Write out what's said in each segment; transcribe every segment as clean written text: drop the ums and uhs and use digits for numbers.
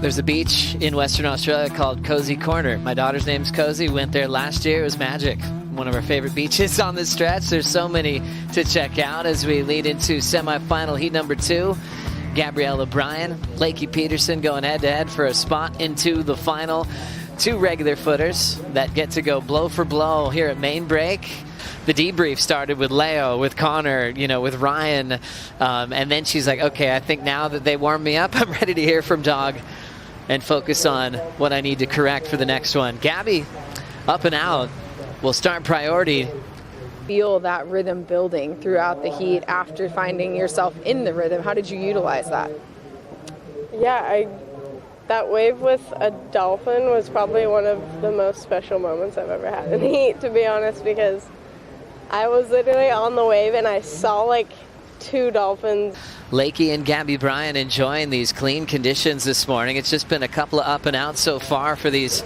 There's a beach in Western Australia called Cozy Corner. My daughter's name's Cozy. Went there last year. It was magic. One of our favorite beaches on this stretch. There's so many to check out as we lead into semifinal heat number 2. Gabriela Bryan, Lakey Peterson going head-to-head for a spot into the final. 2 regular footers that get to go blow for blow here at main break. The debrief started with Leo, with Connor, with Ryan. And then she's like, okay, I think now that they warmed me up, I'm ready to hear from Dog and focus on what I need to correct for the next one. Gabby, up and out, will start priority. Feel that rhythm building throughout the heat after finding yourself in the rhythm. How did you utilize that? Yeah, that wave with a dolphin was probably one of the most special moments I've ever had in the heat, to be honest, because I was literally on the wave and I saw like 2 dolphins. Lakey and Gabby Bryan enjoying these clean conditions this morning. It's just been a couple of up and outs so far for these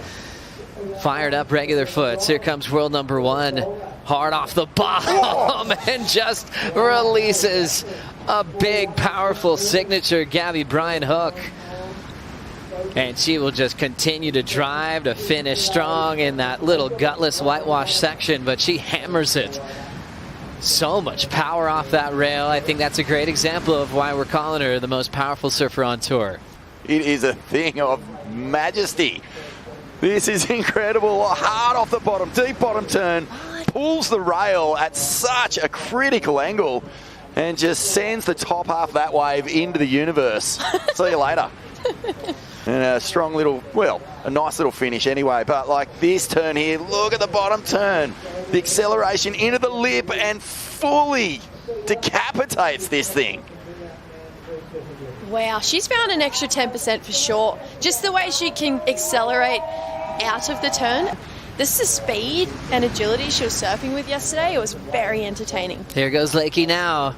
fired up regular foots. Here comes world number 1. Hard off the bottom and just releases a big, powerful signature Gabby Bryan hook. And she will just continue to drive to finish strong in that little gutless whitewash section, but she hammers it. So much power off that rail. I think that's a great example of why we're calling her the most powerful surfer on tour. It is a thing of majesty. This is incredible. Hard off the bottom, deep bottom turn, pulls the rail at such a critical angle and just sends the top half of that wave into the universe. See you later. And a strong little, well, a nice little finish anyway. But like this turn here, look at the bottom turn. The acceleration into the lip and fully decapitates this thing. Wow, she's found an extra 10% for sure. Just the way she can accelerate out of the turn. This is speed and agility she was surfing with yesterday. It was very entertaining. Here goes Lakey now.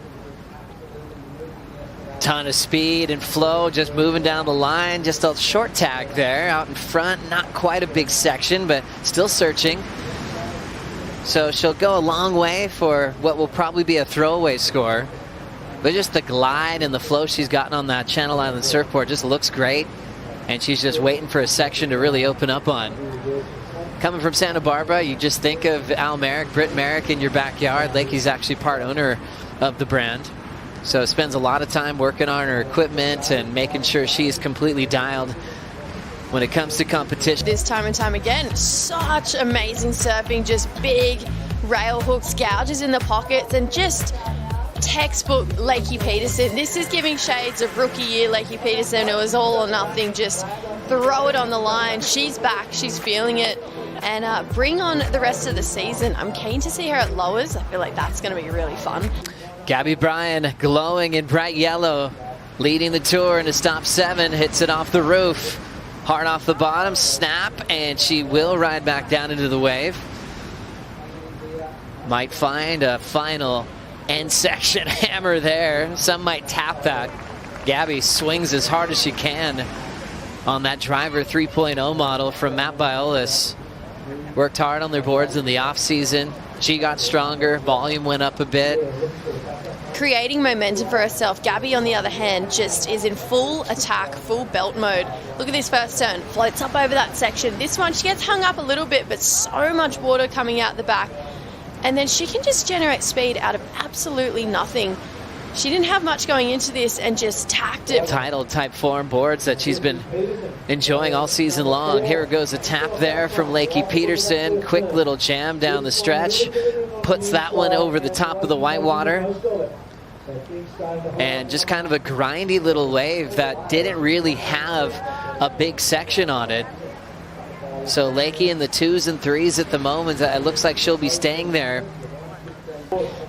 Ton of speed and flow, just moving down the line. Just a short tag there out in front. Not quite a big section, but still searching. So she'll go a long way for what will probably be a throwaway score. But just the glide and the flow she's gotten on that Channel Island surfboard just looks great. And she's just waiting for a section to really open up on. Coming from Santa Barbara, you just think of Al Merrick, Britt Merrick in your backyard. Lakey's actually part owner of the brand. So spends a lot of time working on her equipment and making sure she's completely dialed when it comes to competition. This time and time again, such amazing surfing, just big rail hooks, gouges in the pockets, and just textbook Lakey Peterson. This is giving shades of rookie year Lakey Peterson. It was all or nothing, just throw it on the line. She's back, she's feeling it, and bring on the rest of the season. I'm keen to see her at lowers. I feel like that's going to be really fun. Gabby Bryan glowing in bright yellow, leading the tour into stop 7, hits it off the roof. Hard off the bottom, snap, and she will ride back down into the wave. Might find a final end section hammer there. Some might tap that. Gabby swings as hard as she can on that driver 3.0 model from Matt Biolis. Worked hard on their boards in the off season. She got stronger, volume went up a bit. Creating momentum for herself. Gabby, on the other hand, just is in full attack, full belt mode. Look at this first turn, floats up over that section. This one, she gets hung up a little bit, but so much water coming out the back. And then she can just generate speed out of absolutely nothing. She didn't have much going into this and just tacked it. Titled type form boards that she's been enjoying all season long. Here goes a tap there from Lakey Peterson. Quick little jam down the stretch. Puts that one over the top of the whitewater. And just kind of a grindy little wave that didn't really have a big section on it. So Lakey in the 2s and 3s at the moment. It looks like she'll be staying there.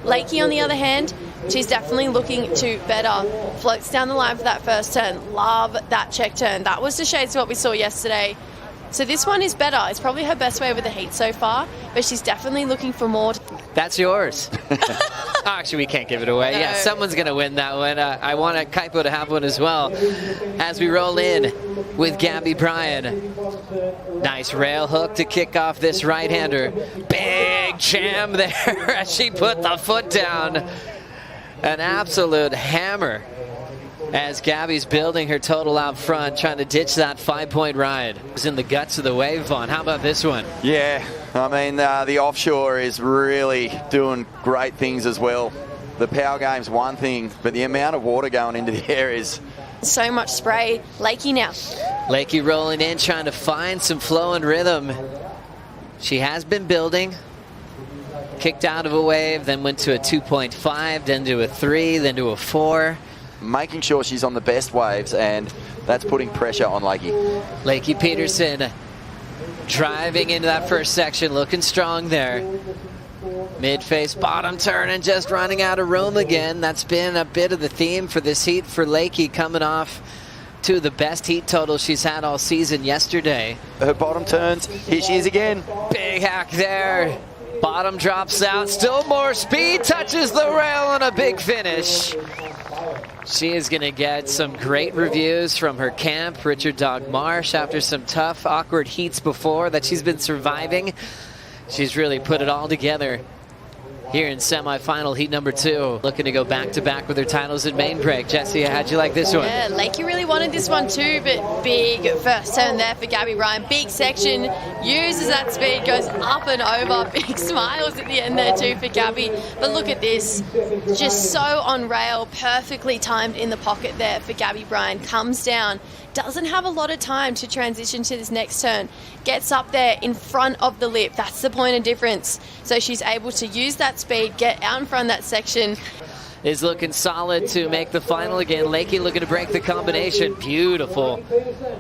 Lakey, on the other hand, she's definitely looking to better. Floats down the line for that first turn. Love that check turn. That was the shades of what we saw yesterday. So this one is better. It's probably her best wave of the heat so far, but she's definitely looking for more. That's yours. Actually, we can't give it away. No. Yeah, someone's going to win that one. I want Kaipo to have one as well. As we roll in with Gabby Bryan. Nice rail hook to kick off this right-hander. Big jam there as she put the foot down. An absolute hammer. As Gabby's building her total out front, trying to ditch that 5-point ride. It's in the guts of the wave, Vaughn. How about this one? Yeah, I mean, the offshore is really doing great things as well. The power game's one thing, but the amount of water going into the air is... So much spray. Lakey now. Lakey rolling in, trying to find some flow and rhythm. She has been building. Kicked out of a wave, then went to a 2.5, then to a 3, then to a 4. Making sure she's on the best waves, and that's putting pressure on Lakey. Lakey Peterson driving into that first section, looking strong there. Mid-face bottom turn and just running out of room again. That's been a bit of the theme for this heat for Lakey, coming off to the best heat total she's had all season yesterday. Her bottom turns, here she is again. Big hack there. Bottom drops out, still more speed, touches the rail on a big finish. She is going to get some great reviews from her camp, Richard Dog Marsh, after some tough, awkward heats before that she's been surviving. She's really put it all together here in semifinal heat number 2. Looking to go back-to-back with her titles at main break. Jesse, how'd you like this one? Yeah, Lakey really wanted this one too, but big first turn there for Gabby Bryan. Big section, uses that speed, goes up and over. Big smiles at the end there too for Gabby. But look at this, just so on rail, perfectly timed in the pocket there for Gabby Bryan. Comes down, doesn't have a lot of time to transition to this next turn. Gets up there in front of the lip. That's the point of difference. So she's able to use that speed, get out in front of that section. Is looking solid to make the final again. Lakey looking to break the combination. Beautiful.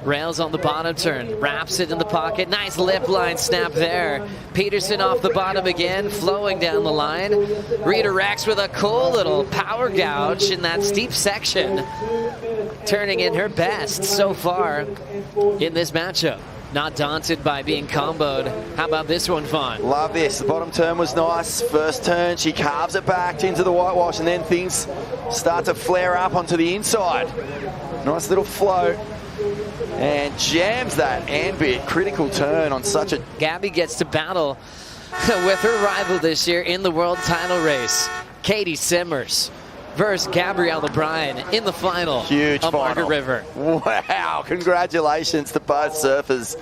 Rails on the bottom turn. Wraps it in the pocket. Nice lip line snap there. Peterson off the bottom again, flowing down the line. Redirects with a cool little power gouge in that steep section. Turning in her best so far in this matchup. Not daunted by being comboed. How about this one, Vaughn? Love this. The bottom turn was nice. First turn, she carves it back into the whitewash, and then things start to flare up onto the inside. Nice little float. And jams that ambit critical turn on such a... Gabby gets to battle with her rival this year in the world title race, Katie Simmers versus Gabriela Bryan in the final Huge of final. Margaret River. Wow, congratulations to both surfers.